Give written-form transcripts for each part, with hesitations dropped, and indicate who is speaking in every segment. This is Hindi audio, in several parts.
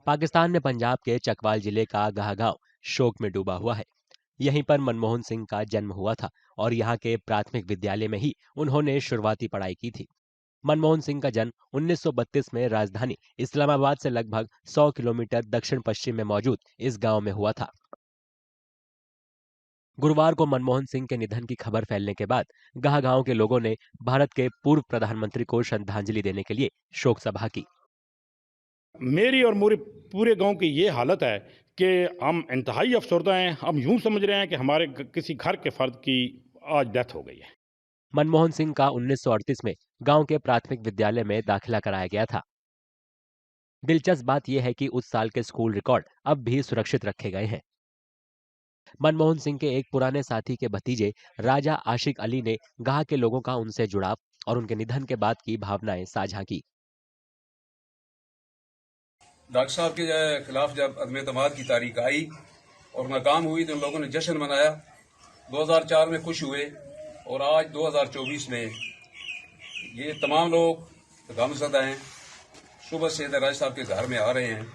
Speaker 1: पाकिस्तान में पंजाब के चकवाल जिले का गाह गांव शोक में डूबा हुआ है। यहीं पर मनमोहन सिंह का जन्म हुआ था और यहाँ के प्राथमिक विद्यालय में ही उन्होंने शुरुआती पढ़ाई की थी। मनमोहन सिंह का जन्म 1932 में राजधानी इस्लामाबाद से लगभग 100 किलोमीटर दक्षिण पश्चिम में मौजूद इस गांव में हुआ था। गुरुवार को मनमोहन सिंह के निधन की खबर फैलने के बाद गाह गांव के लोगों ने भारत के पूर्व प्रधानमंत्री को श्रद्धांजलि देने के लिए शोक सभा की।
Speaker 2: मेरी और मेरे पूरे गांव की ये हालत है कि हम इंतहाई अफसरदा हैं। हम यूं समझ रहे हैं कि हमारे किसी घर के फर्द की आज डेथ हो गई है।
Speaker 1: मनमोहन सिंह का 1938 में गांव के प्राथमिक विद्यालय में दाखिला कराया गया था। दिलचस्प बात यह है कि उस साल के स्कूल रिकॉर्ड अब भी सुरक्षित रखे गए हैं। मनमोहन सिंह के एक पुराने साथी के भतीजे राजा आशिक अली ने गांव के लोगों का उनसे जुड़ाव और उनके निधन के बाद की भावनाएं साझा की।
Speaker 3: डॉक्टर साहब के खिलाफ जब अदम एतमाद की तारीख आई और नाकाम हुई तो उन लोगों ने जश्न मनाया। 2004 में खुश हुए और आज 2024 में ये तमाम लोग गमज़दा हैं। सुबह से राज साहब के घर में आ रहे हैं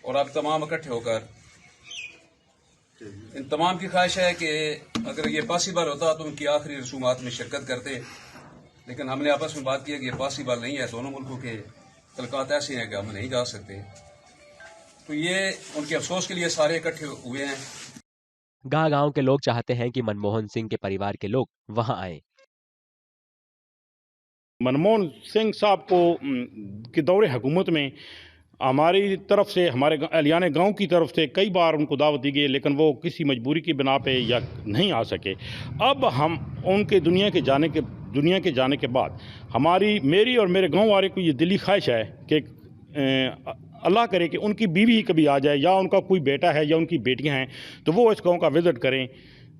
Speaker 3: और अब तमाम इकट्ठे होकर इन तमाम की ख्वाहिश है कि अगर ये पॉसिबल होता तो उनकी आखिरी रसूमात में शिरकत करते, लेकिन हमने आपस में बात की है कि ये पॉसिबल नहीं है। दोनों मुल्कों के तलकात ऐसे हैं कि हम नहीं जा सकते, तो ये उनके अफसोस के लिए सारे इकट्ठे हुए हैं।
Speaker 1: गांव के लोग चाहते हैं कि मनमोहन सिंह के परिवार के लोग वहां आए।
Speaker 2: मनमोहन सिंह साहब को के दौरे हुकूमत में हमारी तरफ से, हमारे अलियाने गांव की तरफ से कई बार उनको दावत दी गई, लेकिन वो किसी मजबूरी की बिना पे या नहीं आ सके। अब हम उनके दुनिया के जाने के बाद मेरी और मेरे गांव वाले को ये दिली ख्वाहिश है कि अल्लाह करे कि उनकी बीवी कभी आ जाए या उनका कोई बेटा है या उनकी बेटियां हैं तो वो इस गांव का विजिट करें,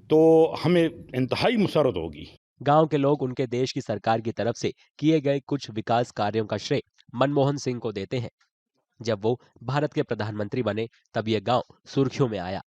Speaker 2: तो हमें इंतहाई मुसर्रत होगी।
Speaker 1: गांव के लोग उनके देश की सरकार की तरफ से किए गए कुछ विकास कार्यों का श्रेय मनमोहन सिंह को देते हैं। जब वो भारत के प्रधानमंत्री बने तब ये गांव सुर्खियों में आया।